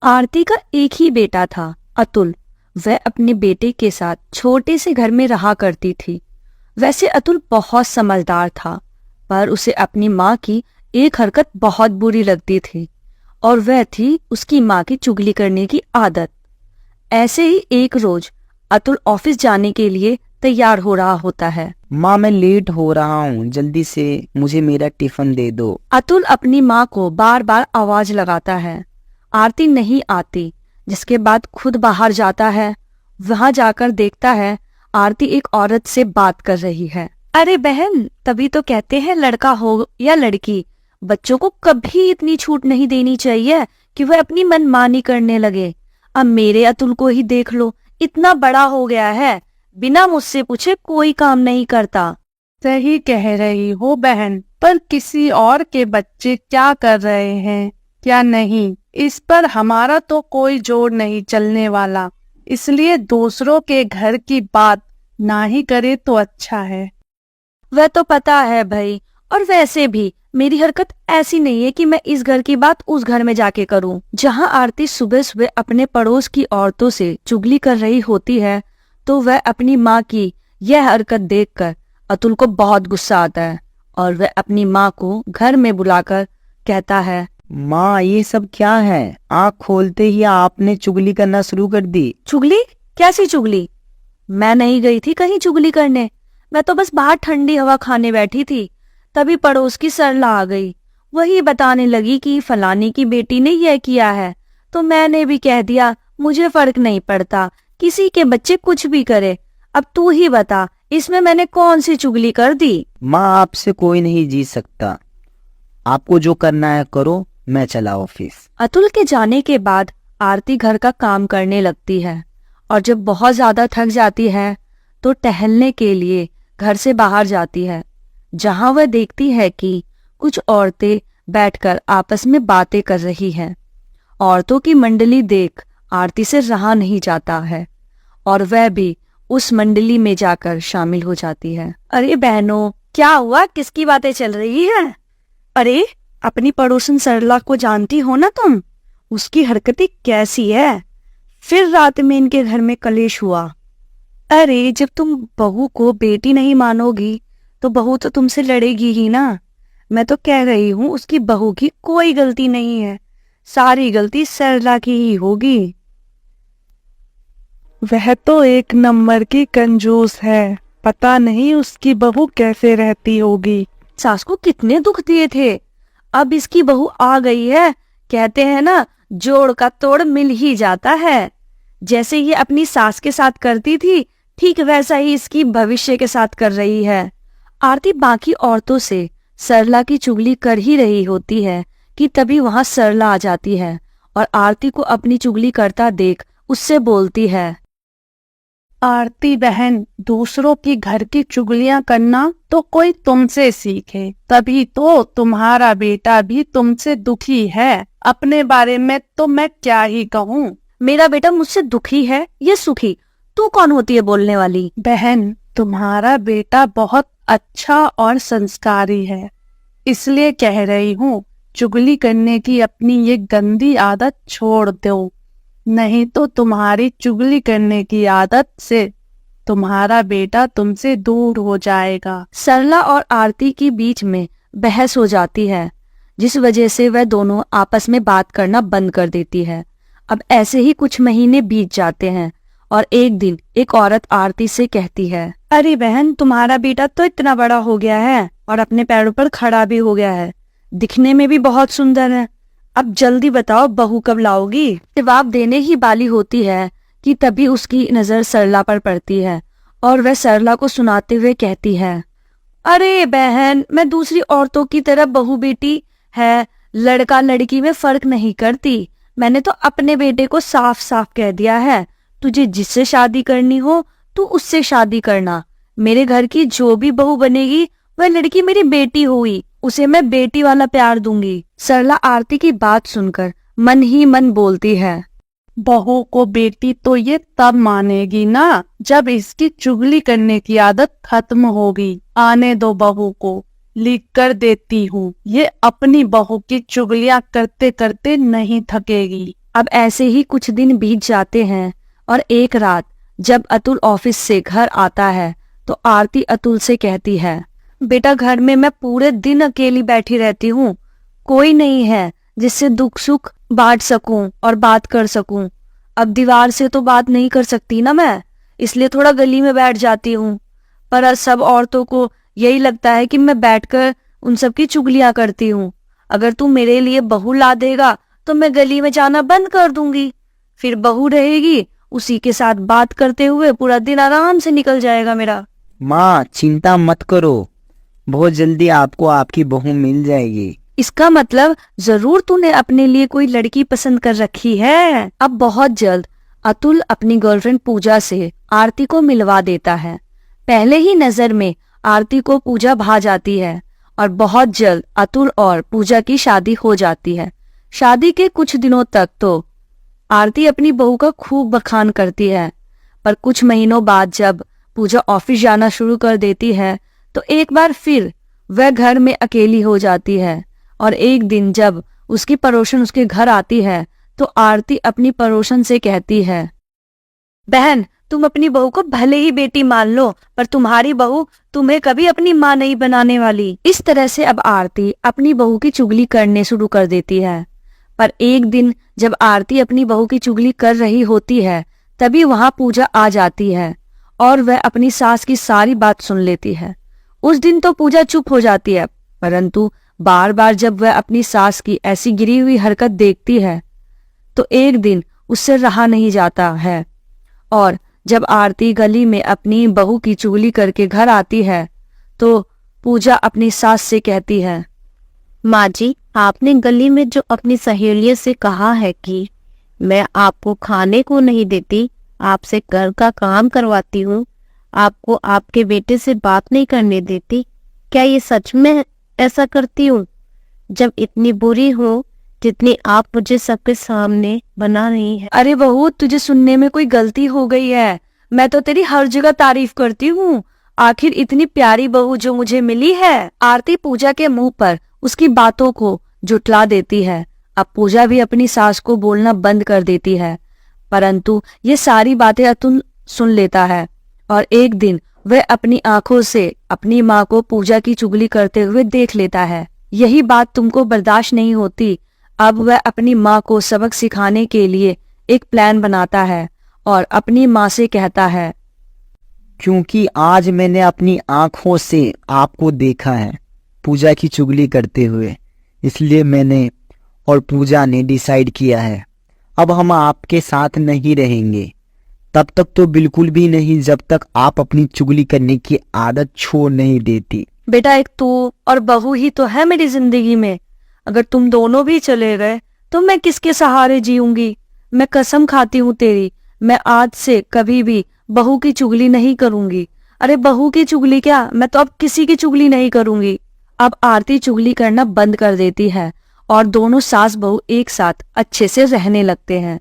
आरती का एक ही बेटा था, अतुल। वह अपने बेटे के साथ छोटे से घर में रहा करती थी। वैसे अतुल बहुत समझदार था, पर उसे अपनी माँ की एक हरकत बहुत बुरी लगती थी, और वह थी उसकी माँ की चुगली करने की आदत। ऐसे ही एक रोज अतुल ऑफिस जाने के लिए तैयार हो रहा होता है। माँ, मैं लेट हो रहा हूँ, जल्दी से मुझे मेरा टिफिन दे दो। अतुल अपनी माँ को बार बार आवाज लगाता है। आरती नहीं आती, जिसके बाद खुद बाहर जाता है। वहां जाकर देखता है आरती एक औरत से बात कर रही है। अरे बहन, तभी तो कहते हैं लड़का हो या लड़की, बच्चों को कभी इतनी छूट नहीं देनी चाहिए कि वह अपनी मनमानी करने लगे। अब मेरे अतुल को ही देख लो, इतना बड़ा हो गया है, बिना मुझसे पूछे कोई काम नहीं करता। सही कह रही हो बहन, पर किसी और के बच्चे क्या कर रहे हैं क्या नहीं, इस पर हमारा तो कोई जोर नहीं चलने वाला। इसलिए दूसरों के घर की बात ना ही करे तो अच्छा है। वह तो पता है भाई, और वैसे भी मेरी हरकत ऐसी नहीं है कि मैं इस घर की बात उस घर में जाके करूं। जहां आरती सुबह सुबह अपने पड़ोस की औरतों से चुगली कर रही होती है, तो वह अपनी माँ की यह हरकत देखकर अतुल को बहुत गुस्सा आता है, और वह अपनी माँ को घर में बुलाकर कहता है, माँ, ये सब क्या है? आँख खोलते ही आपने चुगली करना शुरू कर दी। चुगली? कैसी चुगली? मैं नहीं गई थी कहीं चुगली करने। मैं तो बस बाहर ठंडी हवा खाने बैठी थी। तभी पड़ोस की सरला आ गई। वही बताने लगी कि फलानी की बेटी ने यह किया है, तो मैंने भी कह दिया मुझे फर्क नहीं पड़ता, किसी के बच्चे कुछ भी करे। अब तू ही बता, इसमें मैंने कौन सी चुगली कर दी? माँ, आपसे कोई नहीं जीत सकता। आपको जो करना है करो, मैं चला ऑफिस। अतुल के जाने के बाद आरती घर का काम करने लगती है, और जब बहुत ज्यादा थक जाती है तो टहलने के लिए घर से बाहर जाती है, जहां वह देखती है कि कुछ औरतें बैठकर आपस में बातें कर रही हैं। औरतों की मंडली देख आरती से रहा नहीं जाता है, और वह भी उस मंडली में जाकर शामिल हो जाती है। अरे बहनों, क्या हुआ? किसकी बातें चल रही है? अरे, अपनी पड़ोसन सरला को जानती हो ना तुम? उसकी हरकतें कैसी है? फिर रात में इनके घर में कलेश हुआ। अरे, जब तुम बहू को बेटी नहीं मानोगी तो बहू तो तुमसे लड़ेगी ही ना। मैं तो कह रही हूँ उसकी बहू की कोई गलती नहीं है, सारी गलती सरला की ही होगी। वह तो एक नंबर की कंजूस है, पता नहीं उसकी बहू कैसे रहती होगी। सास को कितने दुख दिए थे, अब इसकी बहू आ गई है। कहते हैं ना, जोड़ का तोड़ मिल ही जाता है। जैसे ये अपनी सास के साथ करती थी, ठीक वैसा ही इसकी भविष्य के साथ कर रही है। आरती बाकी औरतों से सरला की चुगली कर ही रही होती है कि तभी वहां सरला आ जाती है, और आरती को अपनी चुगली करता देख उससे बोलती है, आरती बहन, दूसरों की घर की चुगलियां करना तो कोई तुमसे सीखे, तभी तो तुम्हारा बेटा भी तुमसे दुखी है। अपने बारे में तो मैं क्या ही कहूँ। मेरा बेटा मुझसे दुखी है ये सुखी? तू कौन होती है बोलने वाली? बहन, तुम्हारा बेटा बहुत अच्छा और संस्कारी है, इसलिए कह रही हूँ चुगली करने की अपनी ये गंदी आदत छोड़ दो, नहीं तो तुम्हारी चुगली करने की आदत से तुम्हारा बेटा तुमसे दूर हो जाएगा। सरला और आरती के बीच में बहस हो जाती है, जिस वजह से वह दोनों आपस में बात करना बंद कर देती है। अब ऐसे ही कुछ महीने बीत जाते हैं, और एक दिन एक औरत आरती से कहती है, अरे बहन, तुम्हारा बेटा तो इतना बड़ा हो गया है और अपने पैरों पर खड़ा भी हो गया है, दिखने में भी बहुत सुंदर है। अब जल्दी बताओ, बहू कब लाओगी? जवाब देने ही वाली होती है कि तभी उसकी नजर सरला पर पड़ती है, और वह सरला को सुनाते हुए कहती है, अरे बहन, मैं दूसरी औरतों की तरह बहू बेटी है, लड़का लड़की में फर्क नहीं करती। मैंने तो अपने बेटे को साफ साफ कह दिया है, तुझे जिससे शादी करनी हो तू उससे शादी करना। मेरे घर की जो भी बहू बनेगी वह लड़की मेरी बेटी हुई, उसे मैं बेटी वाला प्यार दूंगी। सरला आरती की बात सुनकर मन ही मन बोलती है, बहू को बेटी तो ये तब मानेगी ना जब इसकी चुगली करने की आदत खत्म होगी। आने दो बहू को, लिख कर देती हूँ, ये अपनी बहू की चुगलियां करते करते नहीं थकेगी। अब ऐसे ही कुछ दिन बीत जाते हैं और एक रात जब अतुल ऑफिस से घर आता है तो आरती अतुल से कहती है, बेटा घर में मैं पूरे दिन अकेली बैठी रहती हूँ, कोई नहीं है जिससे दुख सुख बांट सकूं और बात कर सकूं। अब दीवार से तो बात नहीं कर सकती ना मैं, इसलिए थोड़ा गली में बैठ जाती हूँ। पर सब औरतों को यही लगता है कि मैं बैठकर उन सब की चुगलियां करती हूँ। अगर तू मेरे लिए बहू ला देगा तो मैं गली में जाना बंद कर दूंगी, फिर बहू रहेगी, उसी के साथ बात करते हुए पूरा दिन आराम से निकल जाएगा मेरा। माँ चिंता मत करो, बहुत जल्दी आपको आपकी बहू मिल जाएगी। इसका मतलब जरूर तूने अपने लिए कोई लड़की पसंद कर रखी है। अब बहुत जल्द अतुल अपनी गर्लफ्रेंड पूजा से आरती को मिलवा देता है। पहले ही नजर में आरती को पूजा भा जाती है और बहुत जल्द अतुल और पूजा की शादी हो जाती है। शादी के कुछ दिनों तक तो आरती अपनी बहू का खूब बखान करती है, पर कुछ महीनों बाद जब पूजा ऑफिस जाना शुरू कर देती है तो एक बार फिर वह घर में अकेली हो जाती है। और एक दिन जब उसकी पड़ोसन उसके घर आती है तो आरती अपनी पड़ोसन से कहती है, बहन तुम अपनी बहू को भले ही बेटी मान लो, पर तुम्हारी बहू तुम्हें कभी अपनी माँ नहीं बनाने वाली। इस तरह से अब आरती अपनी बहू की चुगली करने शुरू कर देती है। पर एक दिन जब आरती अपनी बहू की चुगली कर रही होती है तभी वहां पूजा आ जाती है और वह अपनी सास की सारी बात सुन लेती है। उस दिन तो पूजा चुप हो जाती है, परंतु बार बार जब वह अपनी सास की ऐसी गिरी हुई हरकत देखती है तो एक दिन उससे रहा नहीं जाता है। और जब आरती गली में अपनी बहू की चुगली करके घर आती है तो पूजा अपनी सास से कहती है, माँ जी, आपने गली में जो अपनी सहेलियों से कहा है कि मैं आपको खाने को नहीं देती, आपसे घर का काम करवाती हूँ, आपको आपके बेटे से बात नहीं करने देती, क्या ये सच में ऐसा करती हूँ? जब इतनी बुरी हूँ जितनी आप मुझे सबके सामने बना रही है। अरे बहू तुझे सुनने में कोई गलती हो गई है, मैं तो तेरी हर जगह तारीफ करती हूँ, आखिर इतनी प्यारी बहू जो मुझे मिली है। आरती पूजा के मुंह पर उसकी बातों को जुटला देती है। अब पूजा भी अपनी सास को बोलना बंद कर देती है, परंतु ये सारी बातें अतुल सुन लेता है और एक दिन वह अपनी आंखों से अपनी माँ को पूजा की चुगली करते हुए देख लेता है। यही बात तुमको बर्दाश्त नहीं होती। अब वह अपनी माँ को सबक सिखाने के लिए एक प्लान बनाता है और अपनी माँ से कहता है, क्योंकि आज मैंने अपनी आंखों से आपको देखा है पूजा की चुगली करते हुए, इसलिए मैंने और पूजा ने डिसाइड किया है अब हम आपके साथ नहीं रहेंगे, तब तक तो बिल्कुल भी नहीं जब तक आप अपनी चुगली करने की आदत छोड़ नहीं देती। बेटा एक तू और बहू ही तो है मेरी जिंदगी में, अगर तुम दोनों भी चले गए तो मैं किसके सहारे जीऊंगी। मैं कसम खाती हूँ तेरी, मैं आज से कभी भी बहू की चुगली नहीं करूंगी। अरे बहू की चुगली क्या, मैं तो अब किसी की चुगली नहीं करूंगी। अब आरती चुगली करना बंद कर देती है और दोनों सास बहू एक साथ अच्छे से रहने लगते हैं।